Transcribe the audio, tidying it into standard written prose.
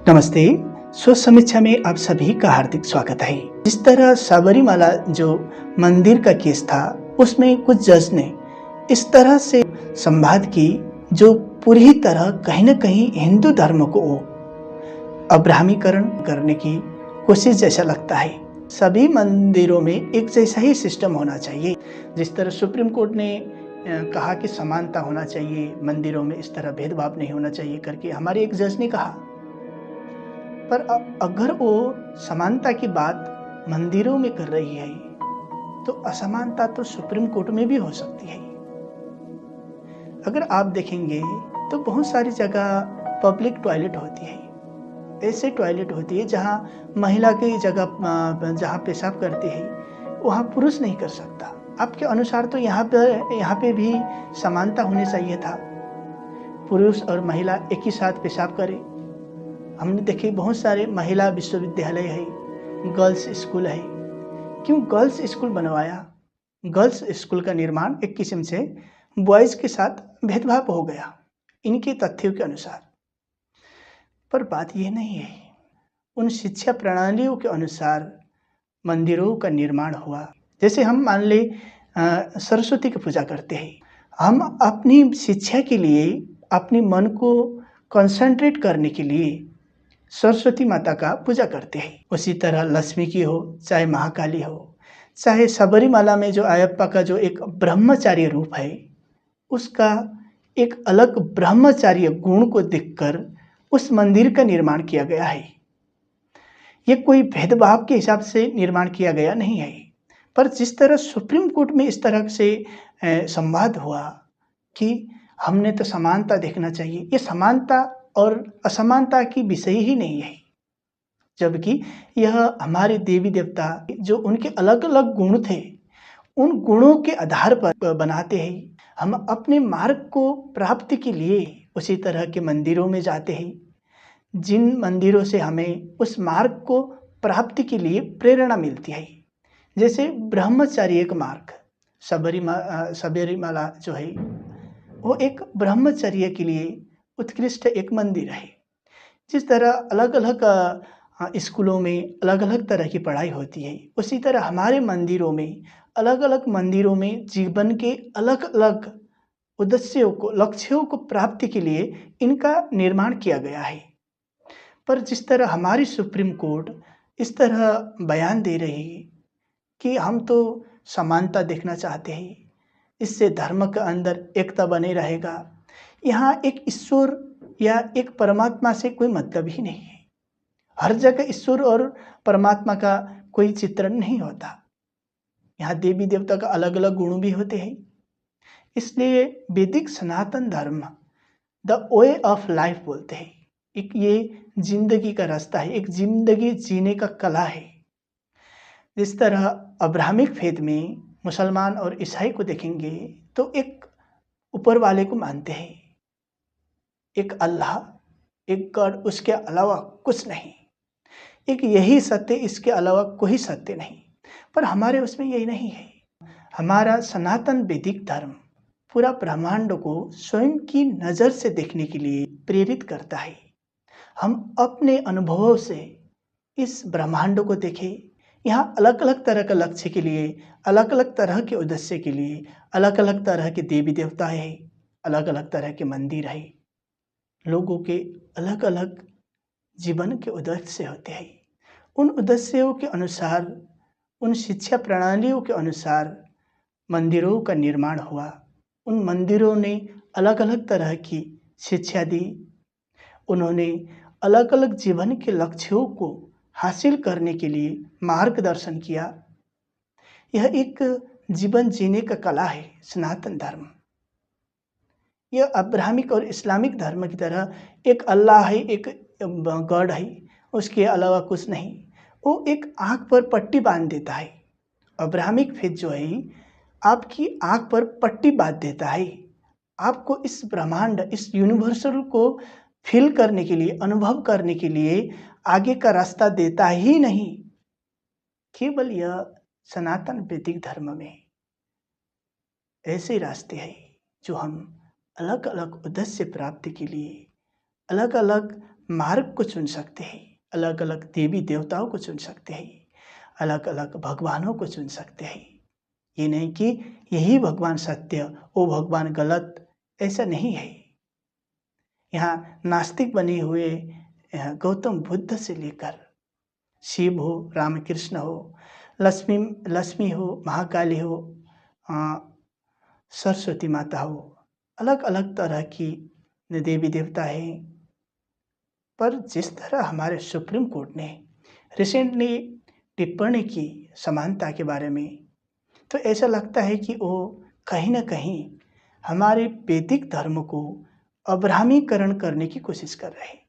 नमस्ते। सोच समीक्षा में आप सभी का हार्दिक स्वागत है। जिस तरह सबरीमाला जो मंदिर का केस था, उसमें कुछ जज ने इस तरह से संवाद की जो पूरी तरह कहीं न कहीं हिंदू धर्म को अब्राह्मीकरण करने की कोशिश जैसा लगता है। सभी मंदिरों में एक जैसा ही सिस्टम होना चाहिए। जिस तरह सुप्रीम कोर्ट ने कहा कि समानता होना चाहिए, मंदिरों में इस तरह भेदभाव नहीं होना चाहिए करके हमारे एक जज ने कहा। पर अगर वो समानता की बात मंदिरों में कर रही है, तो असमानता तो सुप्रीम कोर्ट में भी हो सकती है। अगर आप देखेंगे तो बहुत सारी जगह पब्लिक टॉयलेट होती है, ऐसे टॉयलेट होती है जहां महिला की जगह जहां पेशाब करती है वहां पुरुष नहीं कर सकता। आपके अनुसार तो यहाँ पे भी समानता होनी चाहिए था, पुरुष और महिला एक ही साथ पेशाब करें। हमने देखे बहुत सारे महिला विश्वविद्यालय है, गर्ल्स स्कूल है। क्यों गर्ल्स स्कूल बनवाया? गर्ल्स स्कूल का निर्माण एक किस्म से बॉयज के साथ भेदभाव हो गया इनके तथ्यों के अनुसार। पर बात यह नहीं है, उन शिक्षा प्रणालियों के अनुसार मंदिरों का निर्माण हुआ। जैसे हम मान ले सरस्वती की पूजा करते हैं, हम अपनी शिक्षा के लिए, अपने मन को कंसंट्रेट करने के लिए सरस्वती माता का पूजा करते हैं। उसी तरह लक्ष्मी की हो, चाहे महाकाली हो, चाहे सबरीमाला में जो अयप्पा का जो एक ब्रह्मचार्य रूप है, उसका एक अलग ब्रह्मचार्य गुण को देखकर उस मंदिर का निर्माण किया गया है। ये कोई भेदभाव के हिसाब से निर्माण किया गया नहीं है। पर जिस तरह सुप्रीम कोर्ट में इस तरह से संवाद हुआ कि हमने तो समानता देखना चाहिए, ये समानता और असमानता की विषय ही नहीं है, जबकि यह हमारे देवी देवता जो उनके अलग अलग गुण थे, उन गुणों के आधार पर बनाते हैं। हम अपने मार्ग को प्राप्ति के लिए उसी तरह के मंदिरों में जाते हैं, जिन मंदिरों से हमें उस मार्ग को प्राप्ति के लिए प्रेरणा मिलती है। जैसे ब्रह्मचर्य का मार्ग, सबरीमाला जो है वो एक ब्रह्मचर्य के लिए उत्कृष्ट एक मंदिर है। जिस तरह अलग अलग स्कूलों में अलग अलग तरह की पढ़ाई होती है, उसी तरह हमारे मंदिरों में अलग अलग मंदिरों में जीवन के अलग अलग उद्देश्यों को, लक्ष्यों को प्राप्ति के लिए इनका निर्माण किया गया है। पर जिस तरह हमारी सुप्रीम कोर्ट इस तरह बयान दे रही है कि हम तो समानता देखना चाहते हैं, इससे धर्म के अंदर एकता बने रहेगा, यहाँ एक ईश्वर या एक परमात्मा से कोई मतलब ही नहीं है। हर जगह ईश्वर और परमात्मा का कोई चित्रण नहीं होता। यहाँ देवी देवता का अलग अलग गुण भी होते हैं। इसलिए वैदिक सनातन धर्म द वे ऑफ लाइफ बोलते हैं। एक ये जिंदगी का रास्ता है, एक जिंदगी जीने का कला है। जिस तरह अब्राहमिक फेथ में मुसलमान और ईसाई को देखेंगे तो एक ऊपर वाले को मानते हैं, एक अल्लाह, एक गॉड, उसके अलावा कुछ नहीं, एक यही सत्य, इसके अलावा कोई सत्य नहीं। पर हमारे उसमें यही नहीं है। हमारा सनातन वैदिक धर्म पूरा ब्रह्मांड को स्वयं की नज़र से देखने के लिए प्रेरित करता है। हम अपने अनुभवों से इस ब्रह्मांड को देखें। यहाँ अलग अलग तरह का लक्ष्य के लिए, अलग अलग तरह के उद्देश्य के लिए अलग अलग तरह के देवी देवता है, अलग अलग तरह के मंदिर है। लोगों के अलग अलग जीवन के उद्देश्य होते हैं। उन उद्देश्यों के अनुसार, उन शिक्षा प्रणालियों के अनुसार मंदिरों का निर्माण हुआ। उन मंदिरों ने अलग अलग तरह की शिक्षा दी। उन्होंने अलग अलग जीवन के लक्ष्यों को हासिल करने के लिए मार्गदर्शन किया। यह एक जीवन जीने का कला है सनातन धर्म। यह अब्राहमिक और इस्लामिक धर्म की तरह एक अल्लाह है, एक गॉड है, उसके अलावा कुछ नहीं। वो एक आँख पर पट्टी बांध देता है। अब्राहमिक फेथ जो है आपकी आँख पर पट्टी बांध देता है, आपको इस ब्रह्मांड, इस यूनिवर्सल को फील करने के लिए, अनुभव करने के लिए आगे का रास्ता देता ही नहीं। केवल यह सनातन वैदिक धर्म में ऐसे रास्ते हैं जो हम अलग अलग उद्देश्य प्राप्ति के लिए, अलग अलग मार्ग को चुन सकते हैं, अलग अलग देवी देवताओं को चुन सकते हैं, अलग अलग भगवानों को चुन सकते हैं। ये नहीं कि यही भगवान सत्य, वो भगवान गलत, ऐसा नहीं है। यहाँ नास्तिक बने हुए गौतम बुद्ध से लेकर शिव हो, रामकृष्ण हो, लक्ष्मी हो, महाकाली हो, सरस्वती माता हो, अलग अलग तरह की देवी देवता हैं। पर जिस तरह हमारे सुप्रीम कोर्ट ने रिसेंटली टिप्पणी की समानता के बारे में, तो ऐसा लगता है कि वो कहीं ना कहीं हमारे वैदिक धर्म को अब्राह्मीकरण करने की कोशिश कर रहे हैं।